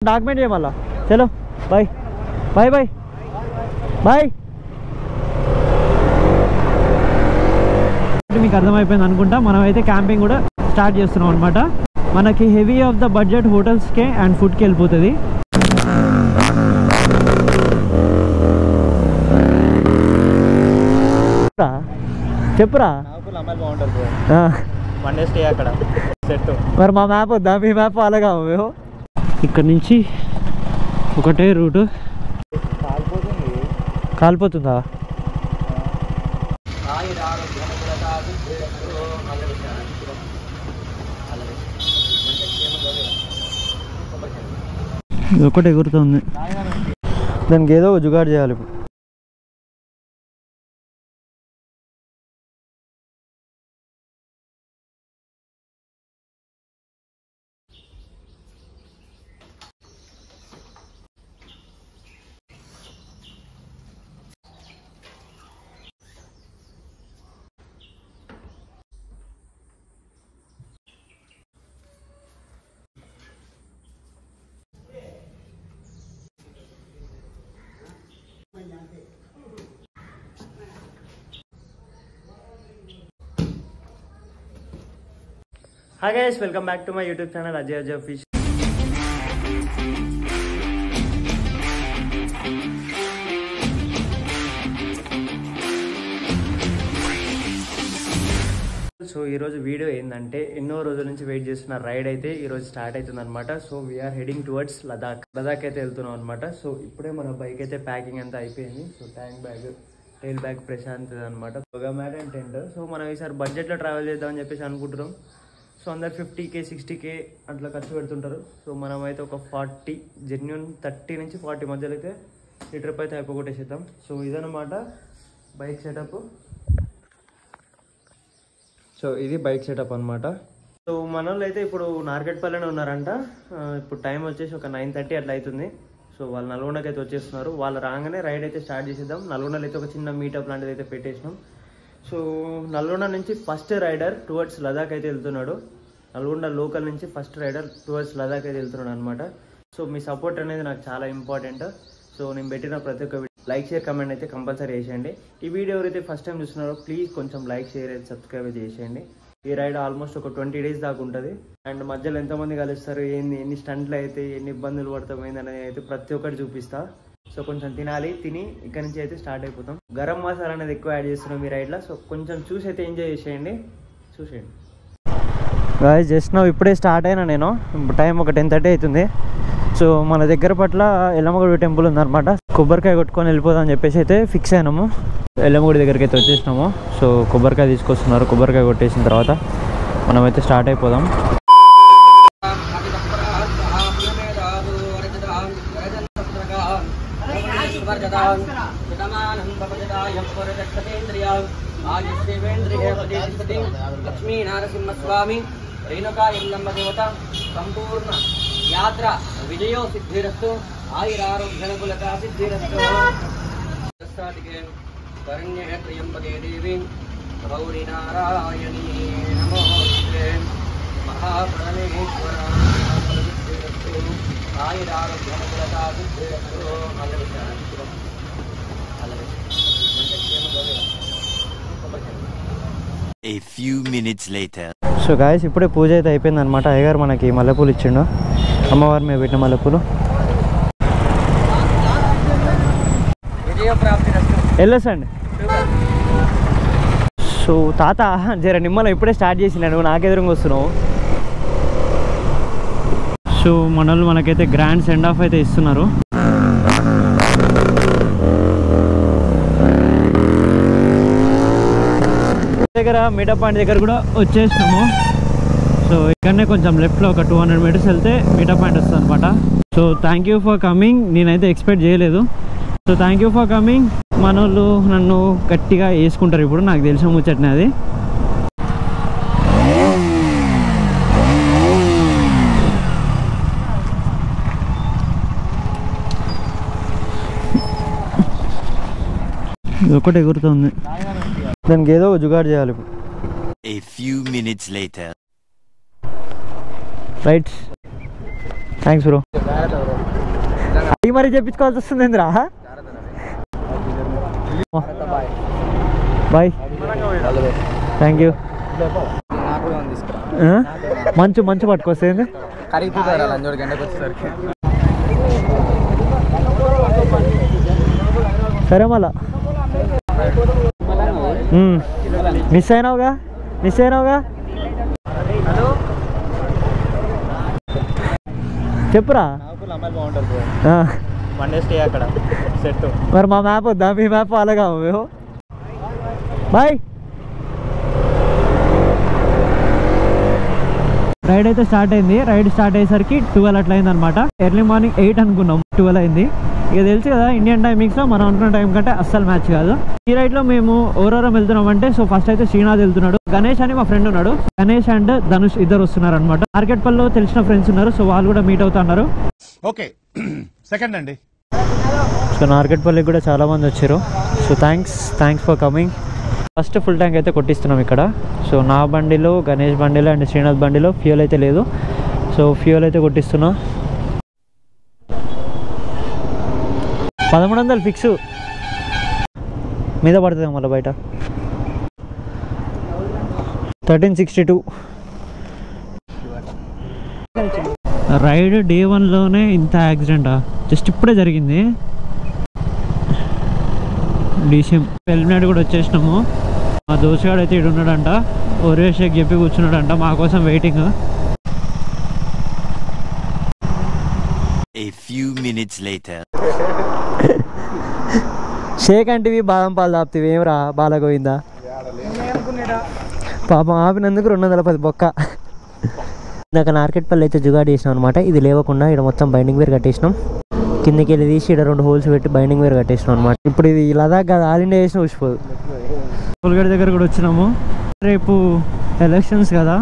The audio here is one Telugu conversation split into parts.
డాక్యుమెంట్ చేయమల్లా చలో బాయ్ బాయ్ బాయ్ బాయ్. మీకు అర్థమైపోయింది అనుకుంటా. మనమైతే క్యాంపింగ్ కూడా స్టార్ట్ చేస్తున్నాం అనమాట. మనకి హెవీ ఆఫ్ ద బడ్జెట్ హోటల్స్కే అండ్ ఫుడ్కి వెళ్ళిపోతుంది. చెప్పురా మరి మా మ్యాప్ వద్దా? మీ మ్యాప్ అలాగా మేము ఇక్కడ నుంచి ఒకటే రూటు. కాలిపోతుందా? ఒకటి ఎగురుతుంది, దానికి ఏదో జుగాడు చేయాలి ఇప్పుడు. Hi guys, welcome back to my YouTube channel Ajay Fish. So ఈరోజు వీడియో ఏంటంటే ఎన్నో రోజుల నుంచి వెయిట్ చేస్తున్న రైడ్ అయితే ఈరోజు స్టార్ట్ అవుతుంది అనమాట. So we are heading towards Ladakh అయితే వెళ్తున్నాం అనమాట. సో ఇప్పుడే మన బైక్ అయితే ప్యాకింగ్ అంతా అయిపోయింది. So tank bag, tail bag Prashanth అనమాట, yoga mat and tent. So మనం ఈసారి బడ్జెట్లో ట్రావెల్ చేద్దామని చెప్పేసి అనుకుంటున్నాం. సో అందరు 50K 60K అట్లా ఖర్చు పెడుతుంటారు. సో మనమైతే ఒక 40 జెన్యున్ 30 నుంచి 40 మధ్యలో అయితే ఈ ట్రిప్ అయితే అయిపోగొట్టేసేద్దాం. సో ఇదన్నమాట బైక్ సెటప్. సో ఇది బైక్ సెటప్ అనమాట. సో మన వాళ్ళు అయితే ఇప్పుడు నార్కెట్పల్లినే ఉన్నారంట. ఇప్పుడు టైం వచ్చేసి ఒక 9:30 అట్లా అవుతుంది. సో వాళ్ళు నల్గొండకి అయితే వచ్చేస్తున్నారు. వాళ్ళు రాగానే రైడ్ అయితే స్టార్ట్ చేసేద్దాం. నల్గొండలో అయితే ఒక చిన్న మీటప్ లాంటిది అయితే పెట్టేసినాం. సో నల్గొండ నుంచి ఫస్ట్ రైడర్ టువర్డ్స్ లదాఖ్ అయితే వెళ్తున్నాడు. నల్గొండ లోకల్ నుంచి ఫస్ట్ రైడర్ టువర్డ్స్ లదాఖ్ అయితే వెళ్తున్నాడు అనమాట. సో మీ సపోర్ట్ అనేది నాకు చాలా ఇంపార్టెంట్. సో నేను పెట్టిన ప్రతి ఒక్క లైక్ షేర్ కమెంట్ అయితే కంపల్సరీ చేసేయండి. ఈ వీడియో ఎవరైతే ఫస్ట్ టైం చూస్తున్నారో ప్లీజ్ కొంచెం లైక్ షేర్ అయితే సబ్స్క్రైబ్ చేసేయండి. ఈ రైడ్ ఆల్మోస్ట్ ఒక 20 days దాకా ఉంటుంది. అండ్ మధ్యలో ఎంతమంది కలుస్తారు, ఎన్ని స్టంట్లు అయితే, ఎన్ని ఇబ్బందులు పడతాం ఏందనేది అయితే ప్రతి ఒక్కటి చూపిస్తా. సో కొంచెం తినాలి, తిని ఇక్కడ నుంచి అయితే స్టార్ట్ అయిపోతాం. గరం మసాలా అనేది ఎక్కువ యాడ్ చేస్తున్నాం ఈ రైడ్లో. సో కొంచెం చూసి అయితే ఎంజాయ్ చేసేయండి, చూసేయండి. గాయ్స్ జస్ట్ నౌ ఇప్పుడే స్టార్ట్ అయినా నేను. టైం ఒక 10:30 అవుతుంది. సో మన దగ్గర పట్ల ఎల్లమ్మగుడి టెంపుల్ ఉందన్నమాట. కొబ్బరికాయ కొట్టుకొని వెళ్ళిపోదాం అని చెప్పేసి అయితే ఫిక్స్ అయినాము. ఎల్లమ్మగుడి దగ్గరికి అయితే వచ్చేసినాము. సో కొబ్బరికాయ తీసుకొస్తున్నారు. కొబ్బరికాయ కొట్టేసిన తర్వాత మనమైతే స్టార్ట్ అయిపోదాం. లక్ష్మీ నరసింహస్వామి రేణుకా ఎల్లమ్మ దేవత సంపూర్ణ యాత్ర విజయో సిద్ధిరస్తు, ఆయురారోగ్యనుకూలతా సిద్ధిరస్తు. కరణ్యే త్రయంబకే దేవి గౌరీ నారాయణీ నమోస్తుతే. మహాపరమేశ్వర సిద్ధిరస్తు, ఆయురారోగ్యనుకూలతా సిద్ధిరస్తు. A few minutes later. So guys ఇప్పుడే పూజ అయితే అయిపోయింది అనమాట. అయ్యగారు మనకి మల్లెపూలు ఇచ్చిండు, అమ్మవారి మీద పెట్టిన మల్లెపూలు. వెళ్ళొసండి. సో తాత జర నిమ్మలం ఇప్పుడే స్టార్ట్ చేసిన, నువ్వు నాకెదురుగా వస్తున్నావు. సో మనోళ్ళు మనకైతే గ్రాండ్ సెండ్ ఆఫ్ అయితే ఇస్తున్నారు. దగ్గర మీటప్ పాయింట్ దగ్గర కూడా వచ్చేసినాము. సో ఇక్కడనే కొంచెం లెఫ్ట్లో ఒక 200 meters వెళ్తే మీటప్ పాయింట్ వస్తుంది అనమాట. So thank you for coming. నేనైతే ఎక్స్పెక్ట్ చేయలేదు. So thank you for coming. మన వాళ్ళు నన్ను గట్టిగా వేసుకుంటారు ఇప్పుడు, నాకు తెలిసిన ముచ్చట్నే అది. ఒకటి ఎగురుతుంది, దానికి ఏదో జుగాడు చేయాలి ఇప్పుడు. A few minutes later. Right thanks bro. అది మరి చెప్పించుకోవాల్సి వస్తుంది ఏంద్రా. Bye, thank you. మంచు మంచు పట్టుకొస్తుంది. సరే మళ్ళా మిస్ అయినావుగా. చెప్పురా. మరి మా మ్యాప్ వద్దా? మీ మ్యాప్ అలాగా మేము. బాయ్. రైడ్ అయితే స్టార్ట్ అయింది. రైడ్ స్టార్ట్ అయ్యేసరికి 12 అట్లా అయింది అనమాట. ఎర్లీ మార్నింగ్ 8 అనుకున్నాం, 12 అయింది. ఇక తెలుసు కదా ఇండియన్ టైమింగ్స్లో మనం అనుకున్న టైం కంటే అస్సలు మ్యాచ్ కాదు. ఈ రైడ్లో మేము ఓవరారం వెళ్తున్నాం అంటే, సో ఫస్ట్ అయితే శ్రీనాథ్ వెళ్తున్నాడు, గణేష్ అని మా ఫ్రెండ్ ఉన్నాడు, గణేష్ అండ్ ధనుష్ ఇద్దరు వస్తున్నారు అనమాట. మార్కెట్పల్లిలో తెలిసిన ఫ్రెండ్స్ ఉన్నారు, సో వాళ్ళు కూడా మీట్ అవుతున్నారు. ఓకే, సెకండ్ అండి. సో నార్కెట్పల్లికి కూడా చాలా మంది వచ్చారు. So thanks for coming. First full tank అయితే కొట్టిస్తున్నాం ఇక్కడ. సో నా బండిలో, గణేష్ బండిలో అండ్ శ్రీనాథ్ బండిలో ఫ్యూయల్ అయితే లేదు. సో ఫ్యూయల్ అయితే కొట్టిస్తున్నా. 1300 ఫిక్స్ మీద పడుతుంది మళ్ళీ బయట. 1362. రైడ్ డే 1లోనే ఇంత యాక్సిడెంటా? జస్ట్ ఇప్పుడే జరిగింది. డీసీఎం హెల్మెట్ కూడా వచ్చేసినాము. మా దోస్తుగాడు అయితే ఇడు ఉన్నాడంట, ఒరే షేక్ చెప్పి కూర్చున్నాడంట మా కోసం waiting. A few minutes later. Shake అంటివి బాదం పాలు తాపుతీవి ఏమరా బాలగోయిందా? పాపం ఆపినందుకు 210 బొక్క. ఇందాక నార్కెట్పల్లి అయితే జుగాడి చేసినాం అనమాట. ఇది లేవకుండా ఇక్కడ మొత్తం బైండింగ్ వేర్ కట్టేసినాం. కిందకి వెళ్ళి తీసి ఇక్కడ 2 హోల్స్ పెట్టి బైండింగ్ వేర్ కట్టేసినాం అనమాట. ఇప్పుడు ఇది లదాఖ్ కాదు, ఆల్ ఇండియా చేసిన ఊసిపోదు. టోల్గేట్ దగ్గర కూడా వచ్చినాము. రేపు ఎలక్షన్స్ కదా,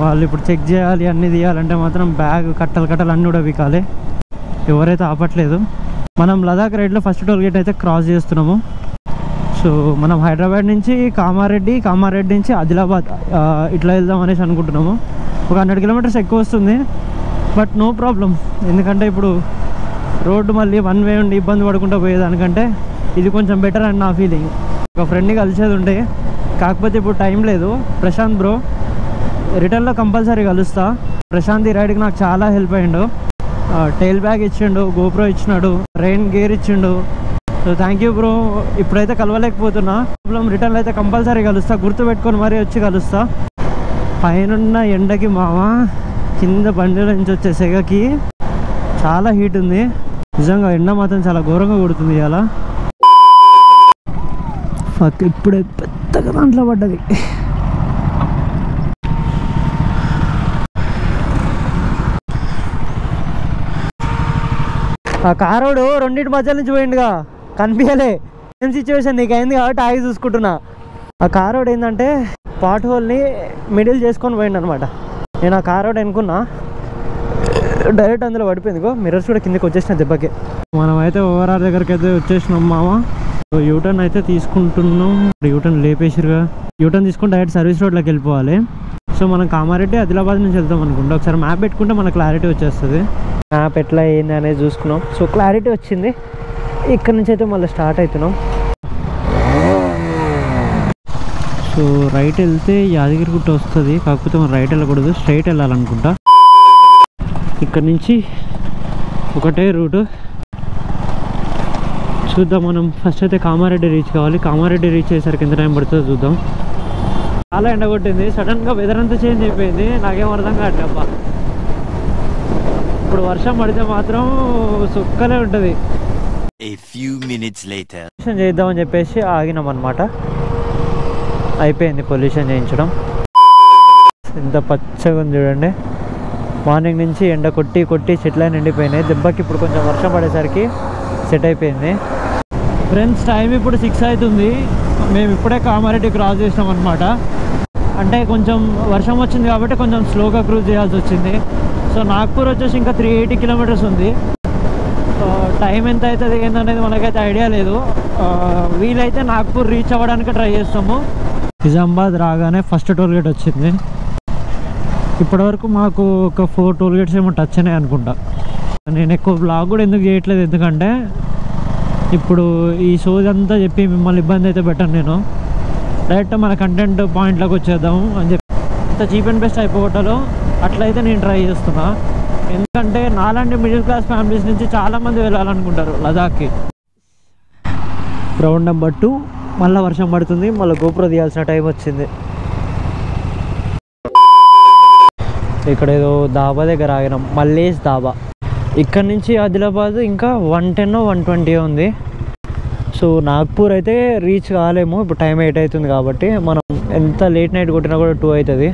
వాళ్ళు ఇప్పుడు చెక్ చేయాలి, అన్నీ తీయాలంటే మాత్రం బ్యాగ్ కట్టలు అన్నీ కూడా వీకాలి. ఎవరైతే ఆపట్లేదు. మనం లదాఖ్ రైడ్లో ఫస్ట్ టోల్గేట్ అయితే క్రాస్ చేస్తున్నాము. సో మనం హైదరాబాద్ నుంచి కామారెడ్డి నుంచి ఆదిలాబాద్ ఇట్లా వెళ్దాం అనేసి అనుకుంటున్నాము. ఒక 100 కిలోమీటర్స్ ఎక్కువ వస్తుంది, బట్ నో ప్రాబ్లం. ఎందుకంటే ఇప్పుడు రోడ్డు మళ్ళీ 1 వే ఉండి ఇబ్బంది పడుకుంటూ పోయేదానికంటే ఇది కొంచెం బెటర్ అని నా ఫీలింగ్. ఒక ఫ్రెండ్ని కలిసేది ఉండే, కాకపోతే ఇప్పుడు టైం లేదు. ప్రశాంత్ బ్రో రిటర్న్లో కంపల్సరీ కలుస్తా. ప్రశాంత్ ఈ రైడ్కి నాకు చాలా హెల్ప్ అయ్యిండు. టైల్ బ్యాగ్ ఇచ్చిండు, గోప్రో ఇచ్చినాడు, రెయిన్ గేర్ ఇచ్చిండు. So thank you bro. ఇప్పుడైతే కలవలేకపోతున్నా, ప్రాబ్లం. రిటర్న్లో అయితే కంపల్సరీ కలుస్తా, గుర్తుపెట్టుకొని మరీ వచ్చి కలుస్తా. పైన ఎండకి మామ, కింద బండిలో నుంచి వచ్చే సెగకి చాలా హీట్ ఉంది. నిజంగా ఎండ మాత్రం చాలా ఘోరంగా కొడుతుంది ఇలా. ఇప్పుడే పెద్దగా దాంట్లో పడ్డది. ఆ కారోడు రెండింటి మధ్య నుంచి పోయిండుగా, కనిపించలే. ఏం సిచ్యువేషన్ నీకు అయింది కాబట్టి ఆగి చూసుకుంటున్నా. ఆ కారోడు ఏంటంటే పాట్ హోల్ని మిడిల్ చేసుకొని పోయిండు అనమాట. నేను ఆ కారోడు అనుకున్నా, డైరెక్ట్ అందులో పడిపోయింది. మిర్రర్స్ కూడా కిందకి వచ్చేసిన దెబ్బకి. మనం అయితే ఓవరాల్ దగ్గరికి అయితే వచ్చేసినాం మామ. యూటర్న్ అయితే తీసుకుంటున్నాం. యూటర్న్ లేపేసిరుగా. యూటర్న్ తీసుకుని డైరెక్ట్ సర్వీస్ రోడ్లోకి వెళ్ళిపోవాలి. సో మనం కామారెడ్డి ఆదిలాబాద్ నుంచి వెళ్తాం అనుకుంటా. ఒకసారి మ్యాప్ పెట్టుకుంటే మనకు క్లారిటీ వచ్చేస్తుంది. మ్యాప్ ఎట్లా ఏంది అనేది చూసుకున్నాం. సో క్లారిటీ వచ్చింది. ఇక్కడ నుంచి అయితే మళ్ళీ స్టార్ట్ అవుతున్నాం. సో రైట్ వెళ్తే యాదగిరిగుట్ట వస్తుంది, కాకపోతే మనం రైట్ వెళ్ళకూడదు, స్ట్రైట్ వెళ్ళాలనుకుంటా. ఇక్కడ నుంచి ఒకటే రూటు. చూద్దాం. మనం ఫస్ట్ అయితే కామారెడ్డి రీచ్ కావాలి. కామారెడ్డి రీచ్ అయ్యేసరికి ఎంత టైం పడుతుందో చూద్దాం. చాలా ఎండ కొట్టింది, సడన్గా వెదర్ అంతా చేంజ్ అయిపోయింది. నాకేం అర్థం కావట్లేదు అబ్బా. ఇప్పుడు వర్షం పడితే మాత్రం సుక్కలే ఉంటుంది. A few minutes later. Pollution చేద్దామని చెప్పేసి ఆగినాం అనమాట. అయిపోయింది పొల్యూషన్ చేయించడం. ఎంత పచ్చగా ఉంది చూడండి. మార్నింగ్ నుంచి ఎండ కొట్టి చెట్లన్నీ నిండిపోయినాయి. దెబ్బకి ఇప్పుడు కొంచెం వర్షం పడేసరికి సెట్ అయిపోయింది. ఫ్రెండ్స్ టైం ఇప్పుడు 6 అవుతుంది. మేము ఇప్పుడే కామారెడ్డి క్రాస్ చేసినాం అనమాట. అంటే కొంచెం వర్షం వచ్చింది కాబట్టి కొంచెం స్లోగా క్రూజ్ చేయాల్సి వచ్చింది. సో నాగ్పూర్ వచ్చేసి ఇంకా 380 కిలోమీటర్స్ ఉంది. టైం ఎంత అవుతుంది ఏంటనేది మనకైతే ఐడియా లేదు. వీలైతే నాగ్పూర్ రీచ్ అవ్వడానికి ట్రై చేస్తాము. నిజామాబాద్ రాగానే ఫస్ట్ టోల్ గేట్ వచ్చింది. ఇప్పటివరకు మాకు ఒక 4 టోల్ గేట్స్ ఏమో టచ్ అయినాయి అనుకుంటా. నేను ఎక్కువ బ్లాగ్ కూడా ఎందుకు చేయట్లేదు, ఎందుకంటే ఇప్పుడు ఈ షోస్ అంతా చెప్పి మిమ్మల్ని ఇబ్బంది అయితే పెట్టాను. నేను డైరెక్ట్ మన కంటెంట్ పాయింట్లోకి వచ్చేద్దాము అని చెప్పి ఎంత చీప్ అండ్ బెస్ట్ అయిపోగొట్టాలో అట్లయితే నేను ట్రై చేస్తున్నా. ఎందుకంటే నాలాంటి మిడిల్ క్లాస్ ఫ్యామిలీస్ నుంచి చాలామంది వెళ్ళాలనుకుంటారు లదాఖ్కి. రౌండ్ నెంబర్ 2 మళ్ళీ వర్షం పడుతుంది, మళ్ళీ గోప్రో తీయాల్సిన టైం వచ్చింది. ఇక్కడ ఏదో దాబా దగ్గర ఆగినాం, మల్లేష్ దాబా. ఇక్కడ నుంచి ఆదిలాబాద్ ఇంకా 110 120 ఉంది. సో నాగ్పూర్ అయితే రీచ్ కాలేము, ఇప్పుడు టైం 8 అవుతుంది కాబట్టి. మనం ఎంత లేట్ నైట్ కొట్టినా కూడా 2 అవుతుంది.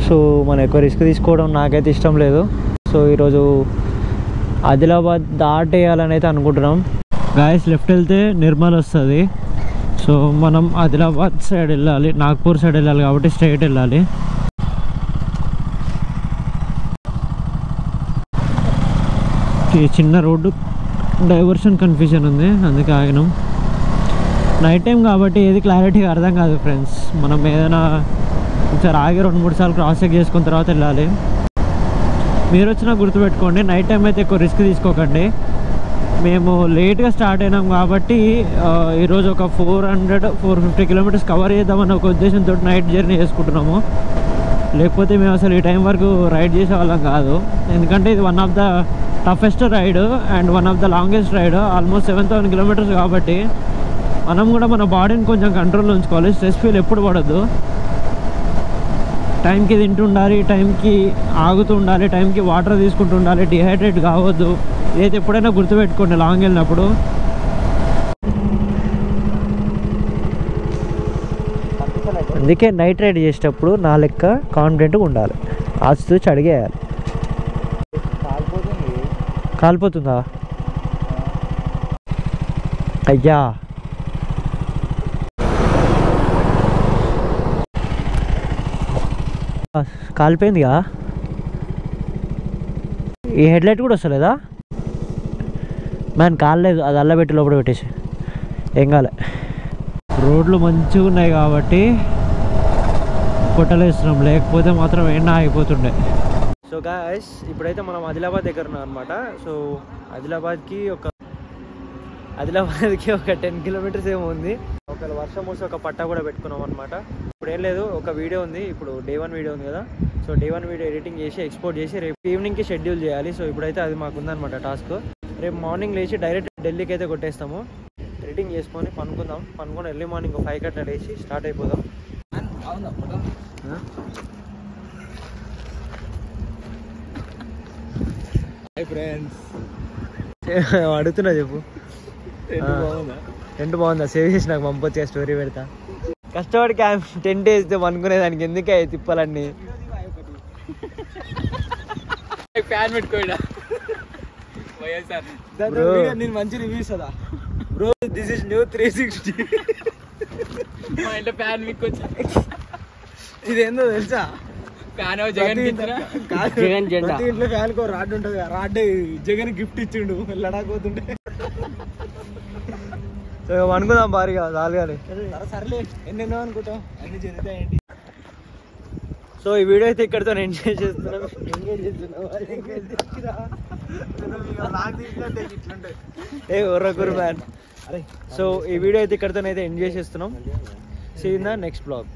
సో మనం ఎక్కువ రిస్క్ తీసుకోవడం నాకైతే ఇష్టం లేదు. సో ఈరోజు ఆదిలాబాద్ దాటేయాలని అయితే అనుకుంటున్నాం. గాయస్ లెఫ్ట్ వెళ్తే నిర్మల్ వస్తుంది. సో మనం ఆదిలాబాద్ సైడ్ వెళ్ళాలి, నాగ్పూర్ సైడ్ వెళ్ళాలి కాబట్టి స్ట్రైట్ వెళ్ళాలి. ఈ చిన్న రోడ్డు డైవర్షన్ కన్ఫ్యూజన్ ఉంది, అందుకే ఆగినాం. నైట్ టైం కాబట్టి ఏది క్లారిటీగా అర్థం కాదు ఫ్రెండ్స్. మనం ఏదైనా ఒకసారి ఆగి 2-3 సార్లు క్రాస్ చెక్ చేసుకున్న తర్వాత వెళ్ళాలి. మీరు వచ్చినా గుర్తుపెట్టుకోండి, నైట్ టైం అయితే ఎక్కువ రిస్క్ తీసుకోకండి. మేము లేట్గా స్టార్ట్ అయినాం కాబట్టి ఈరోజు ఒక 400-450 కిలోమీటర్స్ కవర్ చేద్దామన్న ఒక ఉద్దేశంతో నైట్ జర్నీ చేసుకుంటున్నాము. లేకపోతే మేము అసలు ఈ టైం వరకు రైడ్ చేసే వాళ్ళం కాదు. ఎందుకంటే ఇది one of the toughest ride and one of the longest ride, almost 7,000 kilometres కాబట్టి మనం కూడా మన బాడీని కొంచెం కంట్రోల్లో ఉంచుకోవాలి. స్ట్రెస్ ఫీల్ ఎప్పుడు పడద్దు. టైంకి తింటూ ఉండాలి, టైంకి ఆగుతూ ఉండాలి, టైంకి వాటర్ తీసుకుంటూ ఉండాలి, డిహైడ్రేట్ కావద్దు. ఇదైతే ఎప్పుడైనా గుర్తుపెట్టుకోండి లాంగ్ వెళ్ళినప్పుడు. అందుకే నైట్ రైడ్ చేసేటప్పుడు నా లెక్క కాన్ఫిడెంట్గా ఉండాలి, ఆచితూచి అడిగేయాలి. కాలిపోతుందా? అయ్యా కాలిపోయిందిగా. ఈ హెడ్లైట్ కూడా వస్తలేదా? మ్యాన్ కాలేదు, అది అల్లబెట్టి లోపల పెట్టేసి ఏం కాలే. రోడ్లు మంచిగా ఉన్నాయి కాబట్టి కొట్టలేస్తున్నాం, లేకపోతే మాత్రం ఎండ ఆగిపోతుండే. సో గాయస్ ఇప్పుడైతే మనం ఆదిలాబాద్ దగ్గర ఉన్నాం అనమాట. సో ఆదిలాబాద్కి ఒక 10 కిలోమీటర్స్ ఏమో ఉంది. ఒకవేళ వర్షం వస్తే ఒక పట్టా కూడా పెట్టుకున్నాం అనమాట. ఇప్పుడు ఏం లేదు, ఒక వీడియో ఉంది, ఇప్పుడు Day 1 వీడియో ఉంది కదా. సో Day 1 వీడియో ఎడిటింగ్ చేసి ఎక్స్పోర్ట్ చేసి రేపు ఈవినింగ్కి షెడ్యూల్ చేయాలి. సో ఇప్పుడైతే అది మాకు ఉందన్నమాట టాస్క్. రేపు మార్నింగ్ లేచి డైరెక్ట్ ఢిల్లీకి అయితే కొట్టేస్తాము. ఎడిటింగ్ చేసుకొని పనుకొని ఎర్లీ మార్నింగ్ 5 గంటల లేచి స్టార్ట్ అయిపోదాం. అడుగుతున్నా చెప్పు. టెంట్ బాగుందా? సేవ్ చేసి నాకు పంపొచ్చా, స్టోరీ పెడతా. కష్టపడి టెంట్ వేస్తే అనుకునేదానికి ఎందుకే తిప్పాలన్నీ. ఫ్యాన్ పెట్టుకోడా నేను మంచి రివ్యూ ఇస్తుందా బ్రో? This is new 360. మా ఇంట్లో ఫ్యాన్ మీకు ఇదేందో తెలుసా? ఫ్యాన్ జగన్ జెండా. ఇంట్లో ఫ్యాన్ కో రాడ్ ఉంటుంది, రాడ్ జగన్ గిఫ్ట్ ఇచ్చిండు లడాక్ పోతుంటే. సో అనుకుందాం భారీగా చాలుగానే. సర్లే ఎన్నెన్నో అనుకుంటాం, అన్ని జరుగుతాయండి. సో ఈ వీడియో అయితే ఇక్కడితో ఎంజాయ్ చేస్తున్నాం. సో ఈ వీడియో అయితే ఇక్కడితో అయితే ఎంజాయ్ చేస్తున్నాం. See in the next blog.